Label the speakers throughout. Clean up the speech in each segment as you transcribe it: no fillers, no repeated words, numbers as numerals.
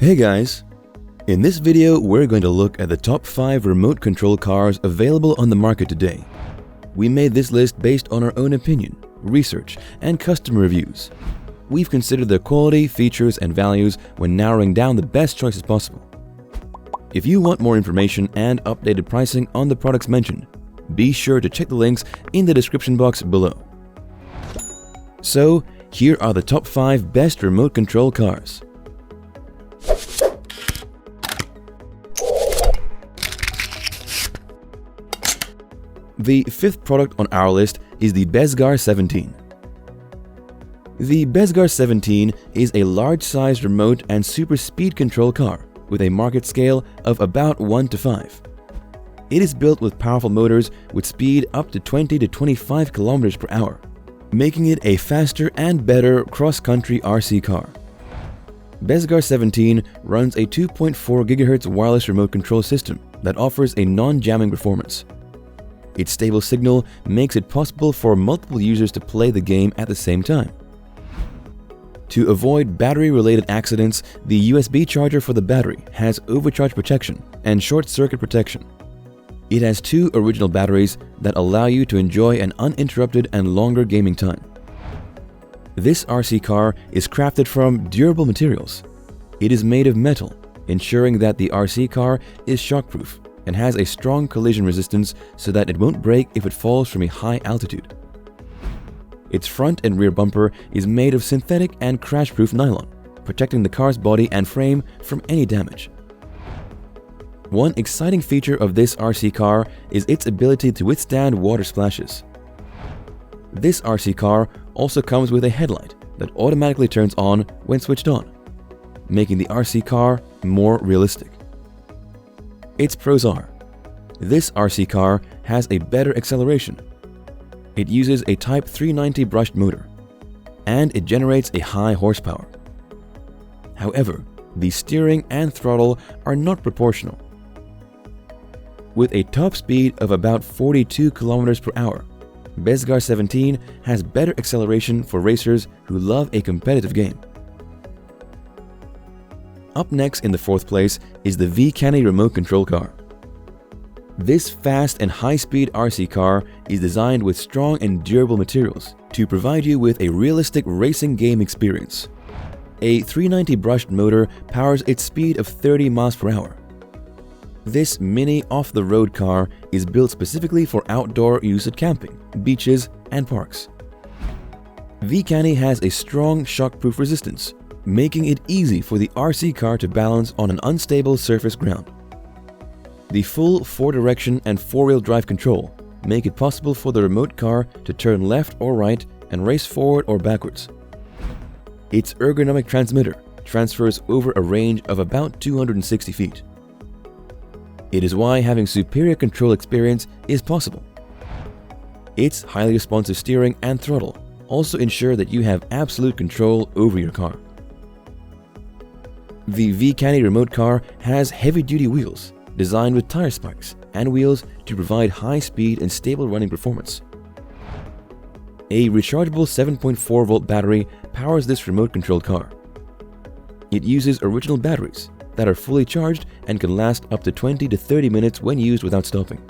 Speaker 1: Hey guys! In this video, we're going to look at the top 5 remote control cars available on the market today. We made this list based on our own opinion, research, and customer reviews. We've considered their quality, features, and values when narrowing down the best choices possible. If you want more information and updated pricing on the products mentioned, be sure to check the links in the description box below. So, here are the top 5 best remote control cars. The 5th product on our list is the BEZGAR 17. The BEZGAR 17 is a large-sized remote and super speed control car with a market scale of about 1:5. It is built with powerful motors with speed up to 20 to 25 km per hour, making it a faster and better cross-country RC car. BEZGAR 17 runs a 2.4 GHz wireless remote control system that offers a non-jamming performance. Its stable signal makes it possible for multiple users to play the game at the same time. To avoid battery-related accidents, the USB charger for the battery has overcharge protection and short-circuit protection. It has 2 original batteries that allow you to enjoy an uninterrupted and longer gaming time. This RC car is crafted from durable materials. It is made of metal, ensuring that the RC car is shockproof and has a strong collision resistance so that it won't break if it falls from a high altitude. Its front and rear bumper is made of synthetic and crash-proof nylon, protecting the car's body and frame from any damage. One exciting feature of this RC car is its ability to withstand water splashes. This RC car also comes with a headlight that automatically turns on when switched on, making the RC car more realistic. Its pros are: this RC car has a better acceleration. It uses a Type 390 brushed motor, and it generates a high horsepower. However, the steering and throttle are not proportional. With a top speed of about 42 km per hour, BEZGAR 17 has better acceleration for racers who love a competitive game. Up next in the 4th place is the VCANNY remote control car. This fast and high-speed RC car is designed with strong and durable materials to provide you with a realistic racing game experience. A 390 brushed motor powers its speed of 30 miles per hour. This mini off-the-road car is built specifically for outdoor use at camping, beaches, and parks. VCANNY has a strong shockproof resistance, making it easy for the RC car to balance on an unstable surface ground. The full 4-direction and 4-wheel drive control make it possible for the remote car to turn left or right and race forward or backwards. Its ergonomic transmitter transfers over a range of about 260 feet. It is why having superior control experience is possible. Its highly responsive steering and throttle also ensure that you have absolute control over your car. The VCANNY remote car has heavy-duty wheels designed with tire spikes and wheels to provide high speed and stable running performance. A rechargeable 7.4-volt battery powers this remote-controlled car. It uses original batteries that are fully charged and can last up to 20 to 30 minutes when used without stopping.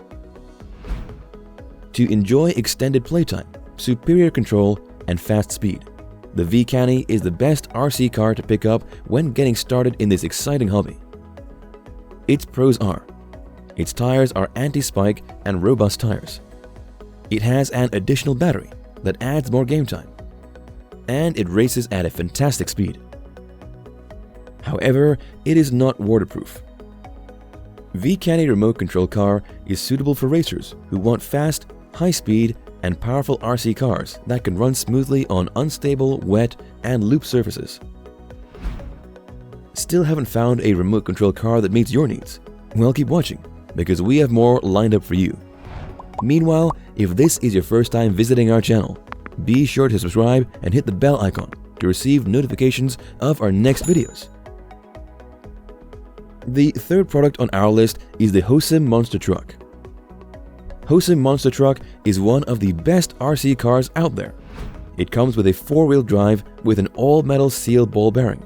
Speaker 1: To enjoy extended playtime, superior control, and fast speed, the VCANNY is the best RC car to pick up when getting started in this exciting hobby. Its pros are: its tires are anti-spike and robust tires. It has an additional battery that adds more game time. And it races at a fantastic speed. However, it is not waterproof. VCANNY remote control car is suitable for racers who want fast, high speed, and powerful RC cars that can run smoothly on unstable, wet, and loop surfaces. Still haven't found a remote control car that meets your needs? Well, keep watching, because we have more lined up for you. Meanwhile, if this is your first time visiting our channel, be sure to subscribe and hit the bell icon to receive notifications of our next videos. The 3rd product on our list is the Hosim monster truck. Hosim monster truck is one of the best RC cars out there. It comes with a 4-wheel drive with an all-metal seal ball bearing.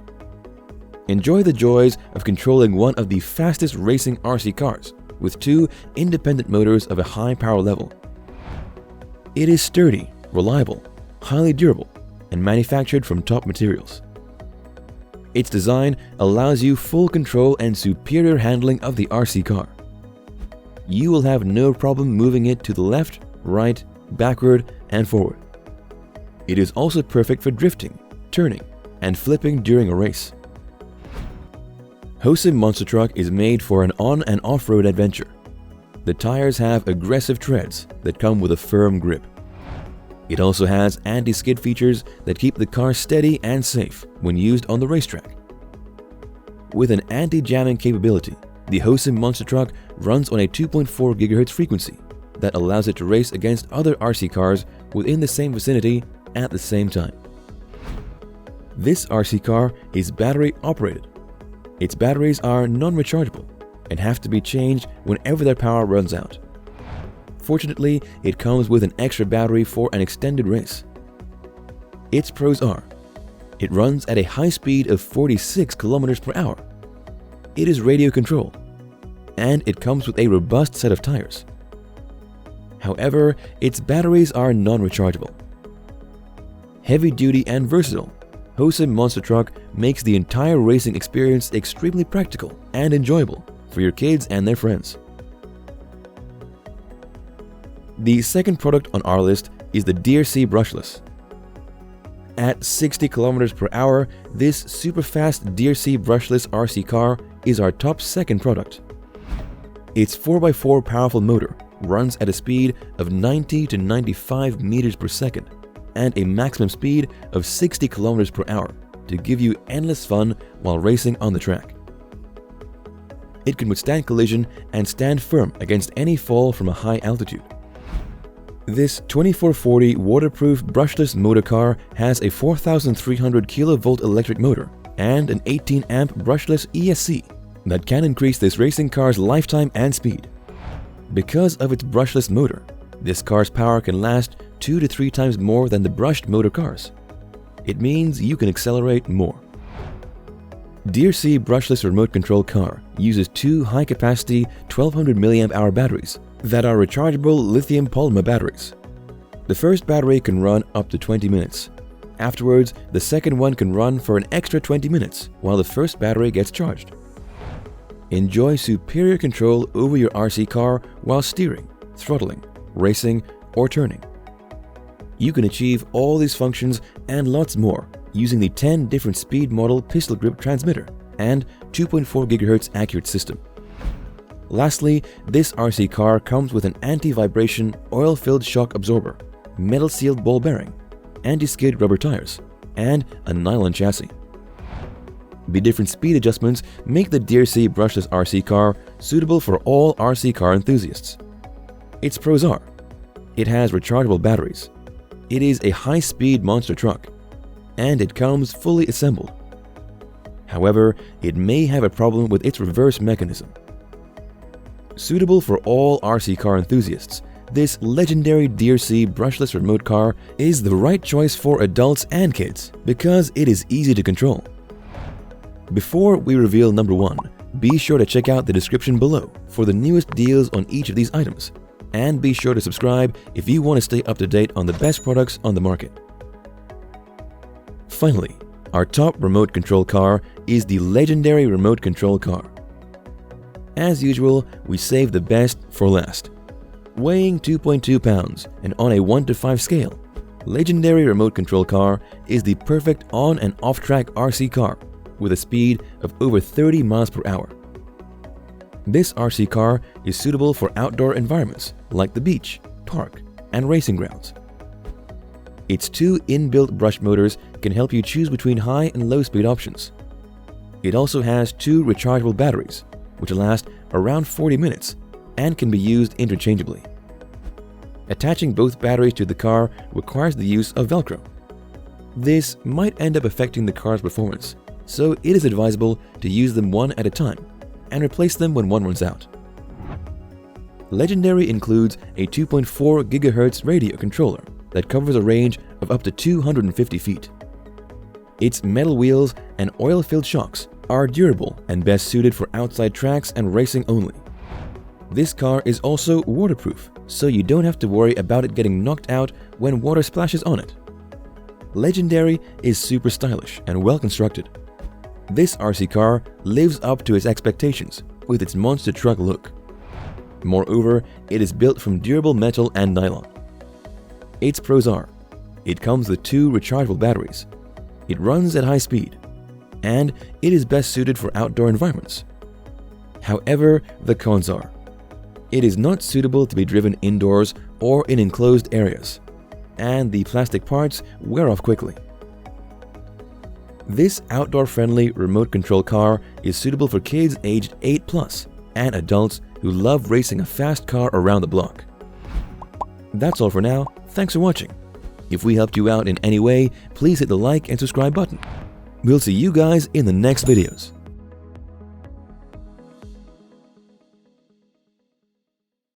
Speaker 1: Enjoy the joys of controlling one of the fastest racing RC cars with 2 independent motors of a high power level. It is sturdy, reliable, highly durable, and manufactured from top materials. Its design allows you full control and superior handling of the RC car. You will have no problem moving it to the left, right, backward, and forward. It is also perfect for drifting, turning, and flipping during a race. Hosim Monster Truck is made for an on- and off-road adventure. The tires have aggressive treads that come with a firm grip. It also has anti-skid features that keep the car steady and safe when used on the racetrack. With an anti-jamming capability, the Hosim Monster Truck runs on a 2.4 GHz frequency that allows it to race against other RC cars within the same vicinity at the same time. This RC car is battery operated. Its batteries are non-rechargeable and have to be changed whenever their power runs out. Fortunately, it comes with an extra battery for an extended race. Its pros are: it runs at a high speed of 46 km per hour. It is radio controlled, and it comes with a robust set of tires. However, its batteries are non-rechargeable. Heavy duty and versatile, Hosim Monster Truck makes the entire racing experience extremely practical and enjoyable for your kids and their friends. The second product on our list is the DEERC Brushless. At 60 km per hour, this super fast DEERC Brushless RC car is our top second product. Its 4x4 powerful motor runs at a speed of 90 to 95 meters per second and a maximum speed of 60 km per hour to give you endless fun while racing on the track. It can withstand collision and stand firm against any fall from a high altitude. This 2440 waterproof brushless motor car has a 4,300 kV electric motor and an 18 amp brushless ESC that can increase this racing car's lifetime and speed. Because of its brushless motor, this car's power can last 2 to 3 times more than the brushed motor cars. It means you can accelerate more. DEERC Brushless remote control car uses 2 high-capacity 1200 mAh batteries that are rechargeable lithium polymer batteries. The first battery can run up to 20 minutes. Afterwards, the second one can run for an extra 20 minutes while the first battery gets charged. Enjoy superior control over your RC car while steering, throttling, racing, or turning. You can achieve all these functions and lots more using the 10 different speed model pistol grip transmitter and 2.4 GHz accurate system. Lastly, this RC car comes with an anti-vibration oil-filled shock absorber, metal-sealed ball bearing, anti-skid rubber tires, and a nylon chassis. The different speed adjustments make the DEERC Brushless RC car suitable for all RC car enthusiasts. Its pros are: it has rechargeable batteries, it is a high-speed monster truck, and it comes fully assembled. However, it may have a problem with its reverse mechanism. Suitable for all RC car enthusiasts, this legendary DEERC brushless remote car is the right choice for adults and kids because it is easy to control. Before we reveal number 1, be sure to check out the description below for the newest deals on each of these items, and be sure to subscribe if you want to stay up to date on the best products on the market. Finally, our top remote control car is the Laegendary remote control car. As usual, we save the best for last. Weighing 2.2 pounds and on a 1 to 5 scale, Laegendary remote control car is the perfect on and off-track RC car with a speed of over 30 miles per hour. This RC car is suitable for outdoor environments like the beach, park, and racing grounds. Its 2 inbuilt brush motors can help you choose between high and low speed options. It also has 2 rechargeable batteries, which last around 40 minutes and can be used interchangeably. Attaching both batteries to the car requires the use of Velcro. This might end up affecting the car's performance, so it is advisable to use them one at a time and replace them when one runs out. Laegendary includes a 2.4 GHz radio controller that covers a range of up to 250 feet. Its metal wheels and oil-filled shocks are durable and best suited for outside tracks and racing only. This car is also waterproof, so you don't have to worry about it getting knocked out when water splashes on it. Laegendary is super stylish and well constructed. This RC car lives up to its expectations with its monster truck look. Moreover, it is built from durable metal and nylon. Its pros are: it comes with 2 rechargeable batteries, it runs at high speed, and it is best suited for outdoor environments. However, the cons are: it is not suitable to be driven indoors or in enclosed areas, and the plastic parts wear off quickly. This outdoor-friendly remote control car is suitable for kids aged 8+ and adults who love racing a fast car around the block. That's all for now. Thanks for watching. If we helped you out in any way, please hit the like and subscribe button. We'll see you guys in the next videos.